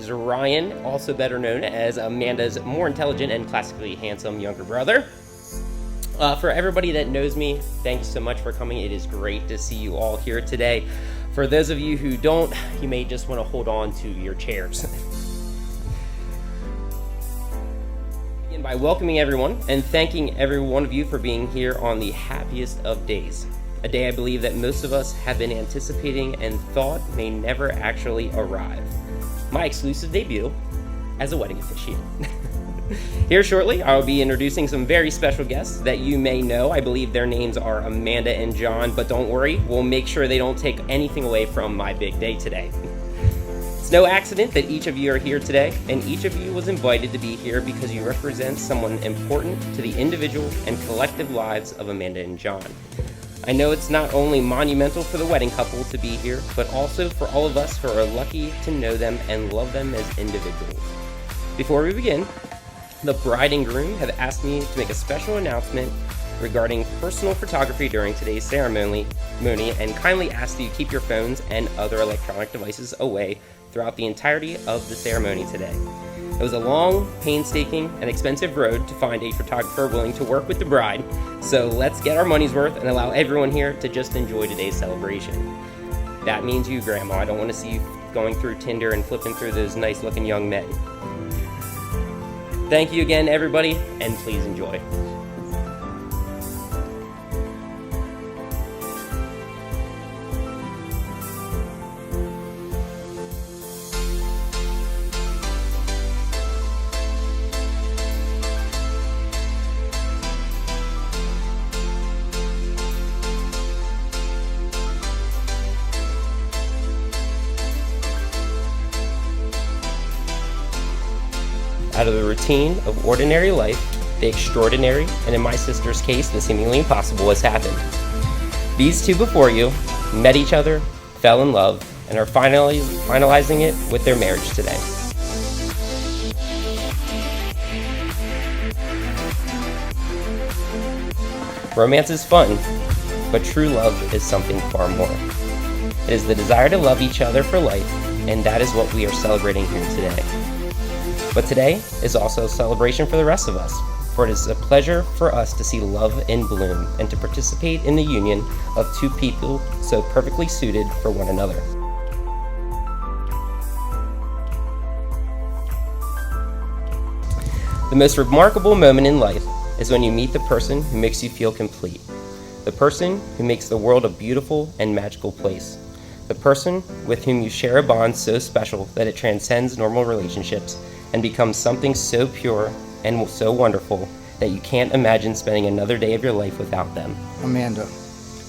is Ryan, also better known as Amanda's more intelligent and classically handsome younger brother. For everybody that knows me, thank you so much for coming. It is great to see you all here today. For those of you who don't, you may just want to hold on to your chairs. Begin by welcoming everyone and thanking every one of you for being here on the happiest of days. A day I believe that most of us have been anticipating and thought may never actually arrive. My exclusive debut as a wedding officiant. Here shortly, I will be introducing some very special guests that you may know. I believe their names are Amanda and John, but don't worry, we'll make sure they don't take anything away from my big day today. It's no accident that each of you are here today, and each of you was invited to be here because you represent someone important to the individual and collective lives of Amanda and John. I know it's not only monumental for the wedding couple to be here, but also for all of us who are lucky to know them and love them as individuals. Before we begin, the bride and groom have asked me to make a special announcement regarding personal photography during today's ceremony and kindly ask that you keep your phones and other electronic devices away throughout the entirety of the ceremony today. It was a long, painstaking, and expensive road to find a photographer willing to work with the bride, so let's get our money's worth and allow everyone here to just enjoy today's celebration. That means you, Grandma. I don't want to see you going through Tinder and flipping through those nice-looking young men. Thank you again, everybody, and please enjoy. Out of the routine of ordinary life, the extraordinary, and in my sister's case, the seemingly impossible has happened. These two before you met each other, fell in love, and are finalizing it with their marriage today. Romance is fun, but true love is something far more. It is the desire to love each other for life, and that is what we are celebrating here today. But today is also a celebration for the rest of us, for it is a pleasure for us to see love in bloom and to participate in the union of two people so perfectly suited for one another. The most remarkable moment in life is when you meet the person who makes you feel complete, the person who makes the world a beautiful and magical place, the person with whom you share a bond so special that it transcends normal relationships and becomes something so pure and so wonderful that you can't imagine spending another day of your life without them. Amanda,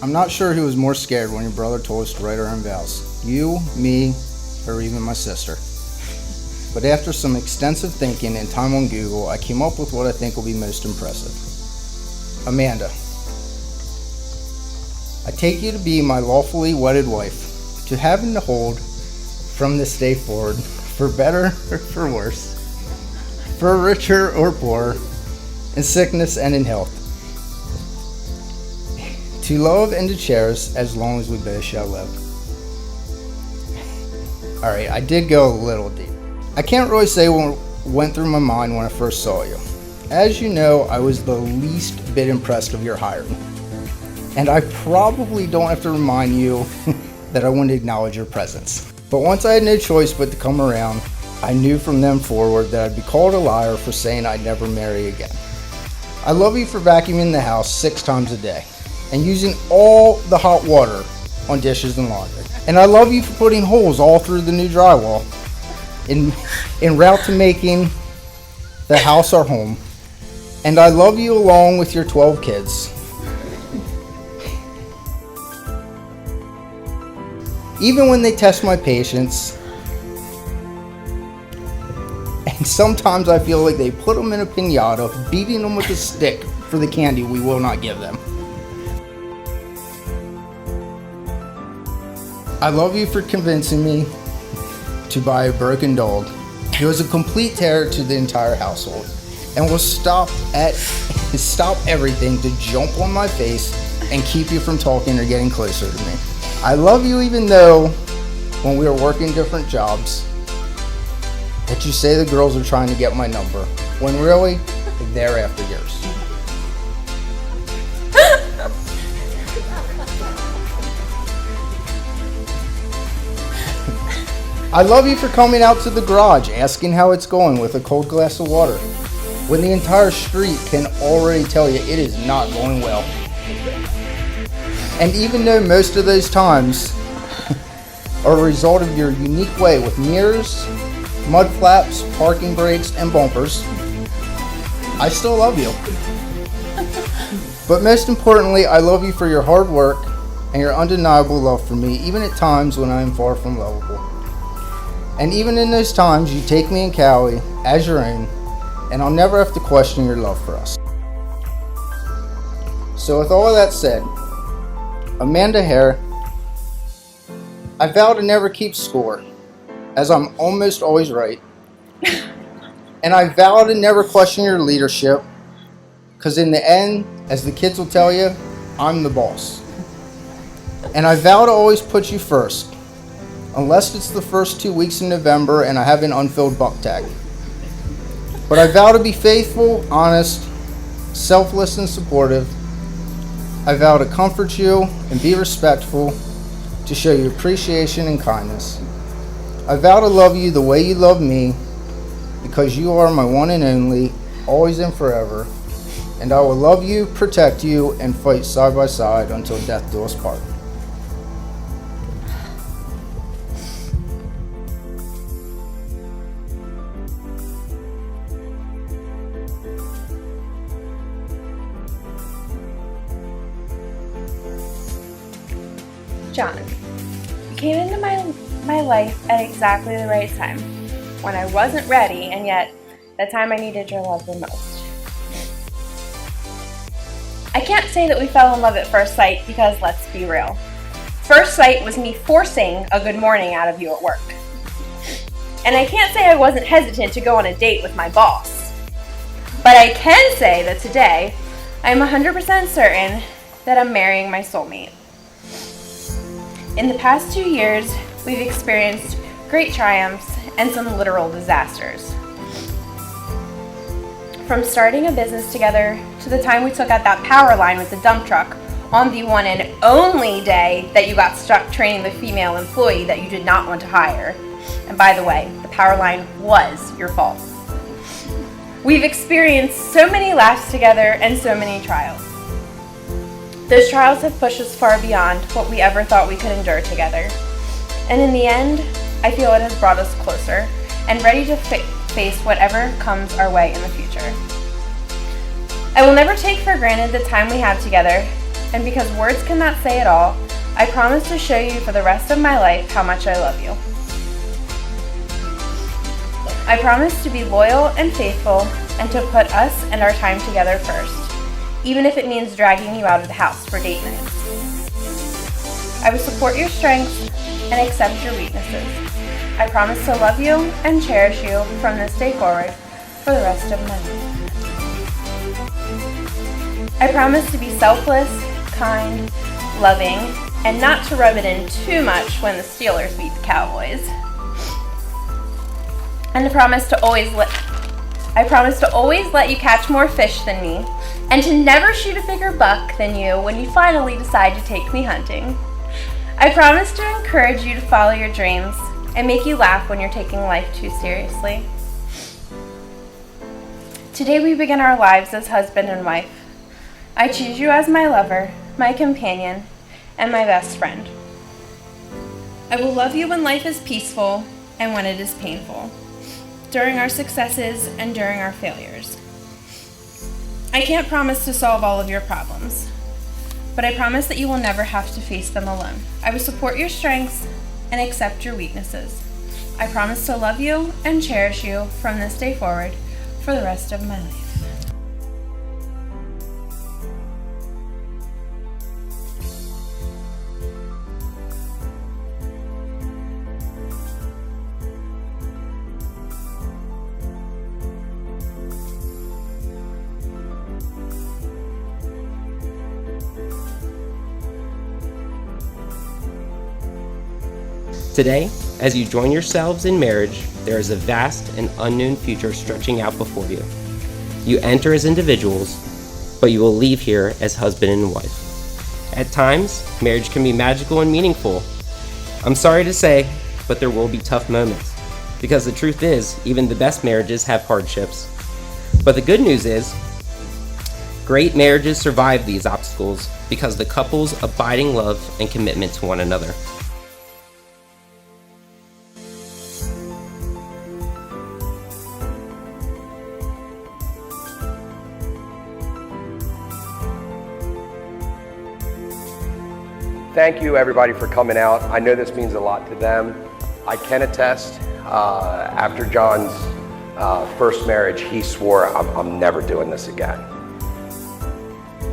I'm not sure who was more scared when your brother told us to write our own vows. You, me, or even my sister. But after some extensive thinking and time on Google, I came up with what I think will be most impressive. Amanda, I take you to be my lawfully wedded wife, to have and to hold from this day forward, for better or for worse, for richer or poorer, in sickness and in health, to love and to cherish as long as we both shall live. Alright, I did go a little deep. I can't really say what went through my mind when I first saw you. As you know, I was the least bit impressed of your hiring. And I probably don't have to remind you that I wouldn't acknowledge your presence. But once I had no choice but to come around, I knew from then forward that I'd be called a liar for saying I'd never marry again. I love you for vacuuming the house 6 times a day and using all the hot water on dishes and laundry. And I love you for putting holes all through the new drywall en route to making the house our home. And I love you along with your 12 kids. Even when they test my patience, and sometimes I feel like they put them in a piñata, beating them with a stick for the candy we will not give them. I love you for convincing me to buy a broken dog. It was a complete terror to the entire household, and will stop everything to jump on my face and keep you from talking or getting closer to me. I love you even though when we were working different jobs, that you say the girls are trying to get my number, when really, they're after yours. I love you for coming out to the garage, asking how it's going with a cold glass of water, when the entire street can already tell you it is not going well. And even though most of those times are a result of your unique way with mirrors, mud flaps, parking brakes, and bumpers, I still love you. But most importantly, I love you for your hard work and your undeniable love for me, even at times when I am far from lovable. And even in those times, you take me and Callie as your own, and I'll never have to question your love for us. So with all of that said, Amanda Hare, I vow to never keep score, as I'm almost always right. And I vow to never question your leadership, because in the end, as the kids will tell you, I'm the boss. And I vow to always put you first, unless it's the first 2 weeks in November and I have an unfilled buck tag. But I vow to be faithful, honest, selfless, and supportive. I vow to comfort you and be respectful, to show you appreciation and kindness. I vow to love you the way you love me, because you are my one and only, always and forever. And I will love you, protect you, and fight side by side until death do us part. John, you came into my life at exactly the right time, when I wasn't ready, and yet the time I needed your love the most. I can't say that we fell in love at first sight, because let's be real. First sight was me forcing a good morning out of you at work. And I can't say I wasn't hesitant to go on a date with my boss. But I can say that today, I'm 100% certain that I'm marrying my soulmate. In the past 2 years, we've experienced great triumphs and some literal disasters. From starting a business together to the time we took out that power line with the dump truck on the one and only day that you got stuck training the female employee that you did not want to hire. And by the way, the power line was your fault. We've experienced so many laughs together and so many trials. Those trials have pushed us far beyond what we ever thought we could endure together. And in the end, I feel it has brought us closer and ready to face whatever comes our way in the future. I will never take for granted the time we have together, and because words cannot say it all, I promise to show you for the rest of my life how much I love you. I promise to be loyal and faithful and to put us and our time together first, even if it means dragging you out of the house for date nights. I will support your strengths and accept your weaknesses. I promise to love you and cherish you from this day forward for the rest of my life. I promise to be selfless, kind, loving, and not to rub it in too much when the Steelers beat the Cowboys. And I promise to always let you catch more fish than me, and to never shoot a bigger buck than you when you finally decide to take me hunting. I promise to encourage you to follow your dreams and make you laugh when you're taking life too seriously. Today we begin our lives as husband and wife. I choose you as my lover, my companion, and my best friend. I will love you when life is peaceful and when it is painful, during our successes and during our failures. I can't promise to solve all of your problems, but I promise that you will never have to face them alone. I will support your strengths and accept your weaknesses. I promise to love you and cherish you from this day forward for the rest of my life. Today, as you join yourselves in marriage, there is a vast and unknown future stretching out before you. You enter as individuals, but you will leave here as husband and wife. At times, marriage can be magical and meaningful. I'm sorry to say, but there will be tough moments. Because the truth is, even the best marriages have hardships. But the good news is, great marriages survive these obstacles because the couple's abiding love and commitment to one another. Thank you everybody for coming out. I know this means a lot to them. I can attest, after John's first marriage, he swore, I'm never doing this again.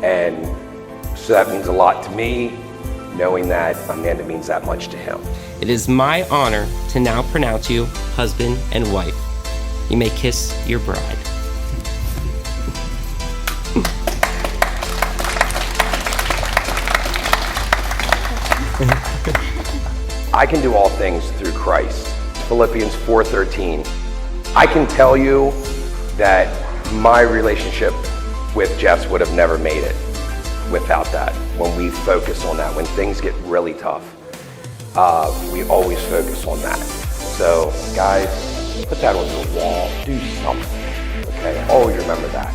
And so that means a lot to me, knowing that Amanda means that much to him. It is my honor to now pronounce you husband and wife. You may kiss your bride. I can do all things through Christ. Philippians 4:13. I can tell you that my relationship with Jess would have never made it without that. When we focus on that, when things get really tough, we always focus on that. So guys, put that on your wall, do something, okay? Always remember that.